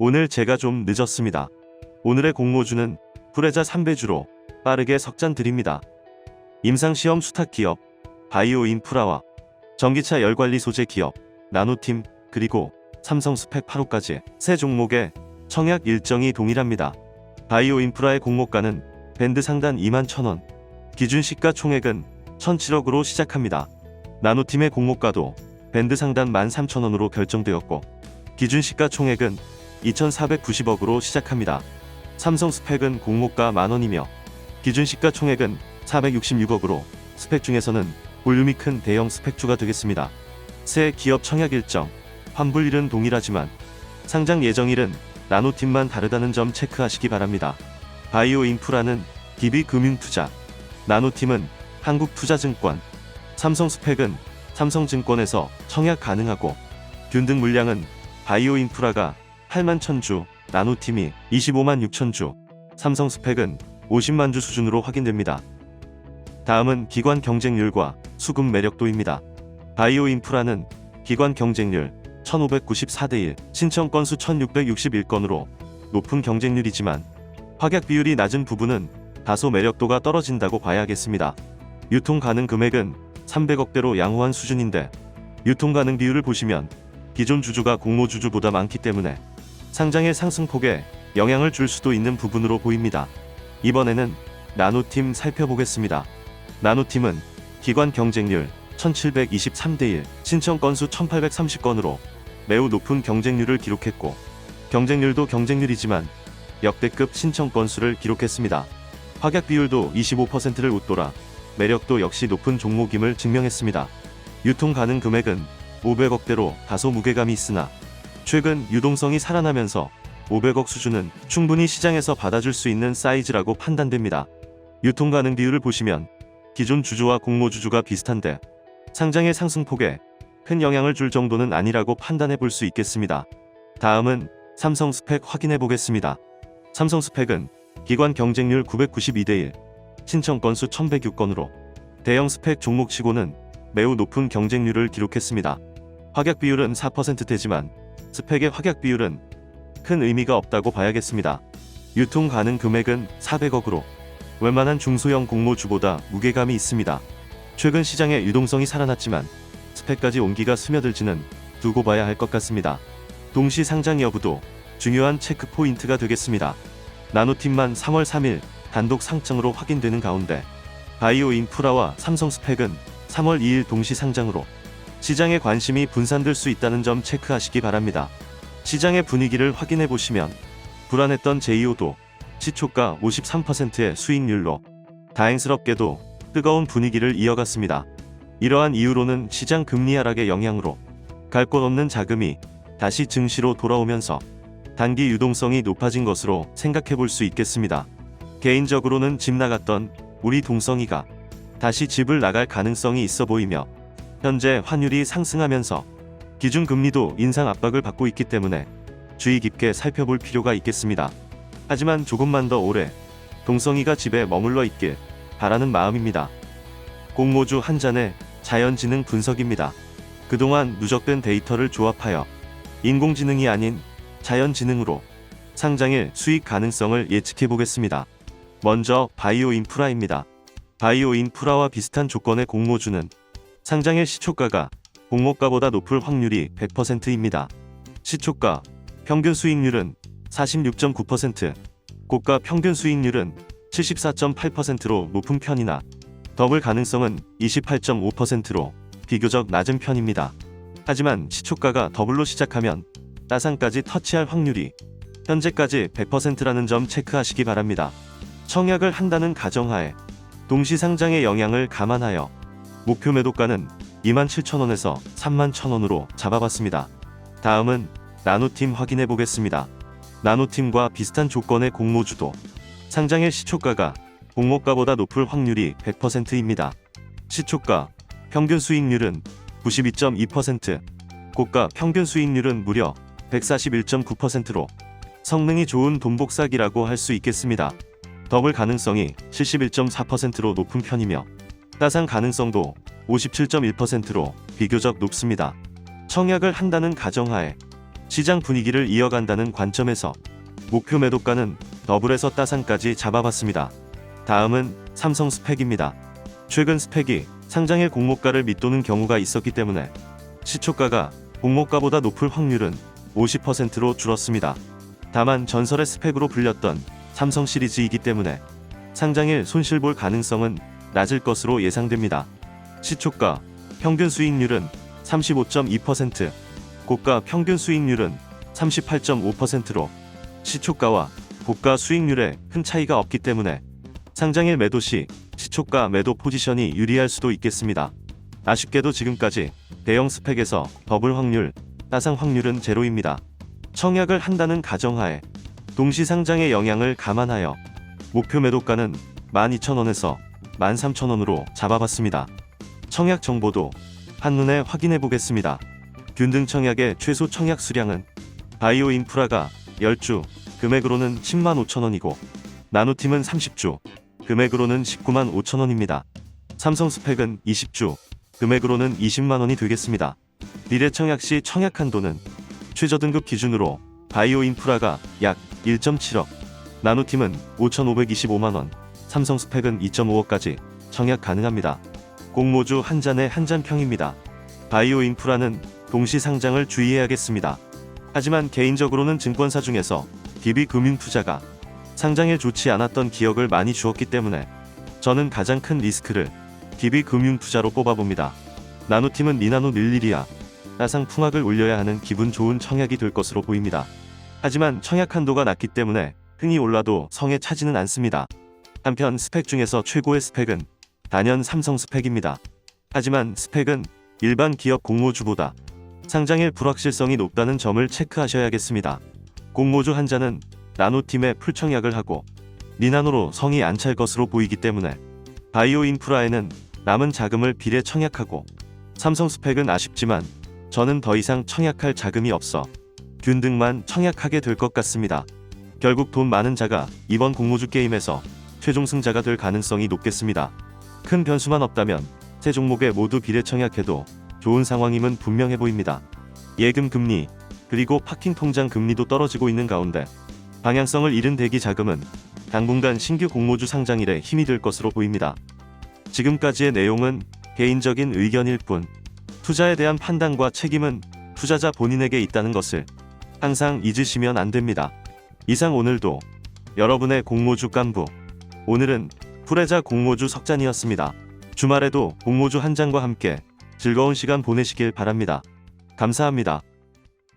오늘 제가 좀 늦었습니다. 오늘의 공모주는 프레자 3배주로 빠르게 석잔 드립니다. 임상시험 수탁기업 바이오인프라와 전기차 열관리 소재 기업 나노팀 그리고 삼성스펙 8호까지 세 종목의 청약 일정이 동일합니다. 바이오인프라의 공모가는 밴드 상단 21,000원, 기준 시가 총액은 1,007억으로 시작합니다. 나노팀의 공모가도 밴드 상단 13,000원으로 결정되었고 기준 시가 총액은 2,490억으로 시작합니다. 삼성스펙은 공모가 만원이며 기준 시가 총액은 466억으로 스펙 중에서는 볼륨이 큰 대형 스펙주가 되겠습니다. 새 기업 청약 일정, 환불일은 동일하지만 상장 예정일은 나노팀만 다르다는 점 체크하시기 바랍니다. 바이오인프라는 DB금융투자, 나노팀은 한국투자증권, 삼성스펙은 삼성증권에서 청약 가능하고 균등 물량은 바이오인프라가 8만 1000주, 나노팀이 25만 6000주, 삼성스펙은 50만 주 수준으로 확인됩니다. 다음은 기관 경쟁률과 수급 매력도입니다. 바이오인프라는 기관 경쟁률 1594대1, 신청 건수 1661건으로 높은 경쟁률이지만 확약 비율이 낮은 부분은 다소 매력도가 떨어진다고 봐야겠습니다. 유통 가능 금액은 300억대로 양호한 수준인데 유통 가능 비율을 보시면 기존 주주가 공모주주보다 많기 때문에 상장의 상승폭에 영향을 줄 수도 있는 부분으로 보입니다. 이번에는 나노팀 살펴보겠습니다. 나노팀은 기관 경쟁률 1723대1, 신청 건수 1830건으로 매우 높은 경쟁률을 기록했고 경쟁률도 경쟁률이지만 역대급 신청 건수를 기록했습니다. 확약 비율도 25%를 웃돌아 매력도 역시 높은 종목임을 증명했습니다. 유통 가능 금액은 500억대로 다소 무게감이 있으나 최근 유동성이 살아나면서 500억 수준은 충분히 시장에서 받아줄 수 있는 사이즈라고 판단됩니다. 유통 가능 비율을 보시면 기존 주주와 공모주주가 비슷한데 상장의 상승폭에 큰 영향을 줄 정도는 아니라고 판단해 볼 수 있겠습니다. 다음은 삼성스펙 확인해 보겠습니다. 삼성스펙은 기관 경쟁률 992대1, 신청 건수 1106건으로 대형 스펙 종목치고는 매우 높은 경쟁률을 기록했습니다. 확약 비율은 4%대지만 스펙의 확약 비율은 큰 의미가 없다고 봐야겠습니다. 유통 가능 금액은 400억으로 웬만한 중소형 공모주보다 무게감이 있습니다. 최근 시장의 유동성이 살아났지만 스펙까지 온기가 스며들지는 두고 봐야 할 것 같습니다. 동시 상장 여부도 중요한 체크 포인트가 되겠습니다. 나노팀만 3월 3일 단독 상장으로 확인되는 가운데 바이오인프라와 삼성스펙은 3월 2일 동시 상장으로 시장의 관심이 분산될 수 있다는 점 체크하시기 바랍니다. 시장의 분위기를 확인해 보시면 불안했던 제이오도 시초가 53%의 수익률로 다행스럽게도 뜨거운 분위기를 이어갔습니다. 이러한 이유로는 시장 금리 하락의 영향으로 갈 곳 없는 자금이 다시 증시로 돌아오면서 단기 유동성이 높아진 것으로 생각해 볼 수 있겠습니다. 개인적으로는 집 나갔던 우리 동성이가 다시 집을 나갈 가능성이 있어 보이며 현재 환율이 상승하면서 기준금리도 인상 압박을 받고 있기 때문에 주의 깊게 살펴볼 필요가 있겠습니다. 하지만 조금만 더 오래 동성이가 집에 머물러 있길 바라는 마음입니다. 공모주 한 잔의 자연지능 분석입니다. 그동안 누적된 데이터를 조합하여 인공지능이 아닌 자연지능으로 상장일 수익 가능성을 예측해 보겠습니다. 먼저 바이오인프라입니다. 바이오인프라와 비슷한 조건의 공모주는 상장일 시초가가 공모가보다 높을 확률이 100%입니다. 시초가 평균 수익률은 46.9%, 고가 평균 수익률은 74.8%로 높은 편이나 더블 가능성은 28.5%로 비교적 낮은 편입니다. 하지만 시초가가 더블로 시작하면 따상까지 터치할 확률이 현재까지 100%라는 점 체크하시기 바랍니다. 청약을 한다는 가정하에 동시 상장의 영향을 감안하여 목표 매도가는 27,000원에서 31,000원으로 잡아봤습니다. 다음은 나노팀 확인해 보겠습니다. 나노팀과 비슷한 조건의 공모주도 상장일 시초가가 공모가보다 높을 확률이 100%입니다. 시초가 평균 수익률은 92.2%, 고가 평균 수익률은 무려 141.9%로 성능이 좋은 돈복사기라고 할 수 있겠습니다. 더블 가능성이 71.4%로 높은 편이며 따상 가능성도 57.1%로 비교적 높습니다. 청약을 한다는 가정하에 시장 분위기를 이어간다는 관점에서 목표 매도가는 더블에서 따상까지 잡아봤습니다. 다음은 삼성 스펙입니다. 최근 스펙이 상장일 공모가를 밑도는 경우가 있었기 때문에 시초가가 공모가보다 높을 확률은 50%로 줄었습니다. 다만 전설의 스펙으로 불렸던 삼성 시리즈이기 때문에 상장일 손실 볼 가능성은 낮을 것으로 예상됩니다. 시초가 평균 수익률은 35.2%, 고가 평균 수익률은 38.5%로 시초가와 고가 수익률에 큰 차이가 없기 때문에 상장일 매도 시 시초가 매도 포지션이 유리할 수도 있겠습니다. 아쉽게도 지금까지 대형 스펙에서 더블 확률, 따상 확률은 제로입니다. 청약을 한다는 가정하에 동시 상장의 영향을 감안하여 목표 매도가는 12,000원에서 13,000원으로 잡아봤습니다. 청약 정보도 한눈에 확인해 보겠습니다. 균등 청약의 최소 청약 수량은 바이오 인프라가 10주, 금액으로는 105,000원이고 나노팀은 30주, 금액으로는 195,000원입니다. 삼성 스펙은 20주, 금액으로는 200,000원이 되겠습니다. 미래 청약 시 청약 한도는 최저 등급 기준으로 바이오 인프라가 약 1.7억, 나노팀은 5,525만원, 삼성 스펙은 2.5억까지 청약 가능합니다. 공모주 한 잔에 한 잔 평입니다. 바이오 인프라는 동시 상장을 주의해야겠습니다. 하지만 개인적으로는 증권사 중에서 DB금융투자가 상장에 좋지 않았던 기억을 많이 주었기 때문에 저는 가장 큰 리스크를 DB금융투자로 뽑아봅니다. 나노팀은 니나노 릴리리아, 따상 풍악을 올려야 하는 기분 좋은 청약이 될 것으로 보입니다. 하지만 청약 한도가 낮기 때문에 흥이 올라도 성에 차지는 않습니다. 한편 스펙 중에서 최고의 스펙은 단연 삼성 스펙입니다. 하지만 스펙은 일반 기업 공모주보다 상장일 불확실성이 높다는 점을 체크하셔야겠습니다. 공모주 한 잔은 나노팀에 풀청약을 하고 니나노로 성이 안 찰 것으로 보이기 때문에 바이오 인프라에는 남은 자금을 비례 청약하고 삼성 스펙은 아쉽지만 저는 더 이상 청약할 자금이 없어 균등만 청약하게 될 것 같습니다. 결국 돈 많은 자가 이번 공모주 게임에서 최종 승자가 될 가능성이 높겠습니다. 큰 변수만 없다면 세 종목에 모두 비례 청약해도 좋은 상황임은 분명해 보입니다. 예금 금리 그리고 파킹 통장 금리도 떨어지고 있는 가운데 방향성을 잃은 대기 자금은 당분간 신규 공모주 상장일에 힘이 될 것으로 보입니다. 지금까지의 내용은 개인적인 의견일 뿐 투자에 대한 판단과 책임은 투자자 본인에게 있다는 것을 항상 잊으시면 안 됩니다. 이상 오늘도 여러분의 공모주 깐부, 오늘은 프레자 공모주 석잔이었습니다. 주말에도 공모주 한 잔과 함께 즐거운 시간 보내시길 바랍니다. 감사합니다.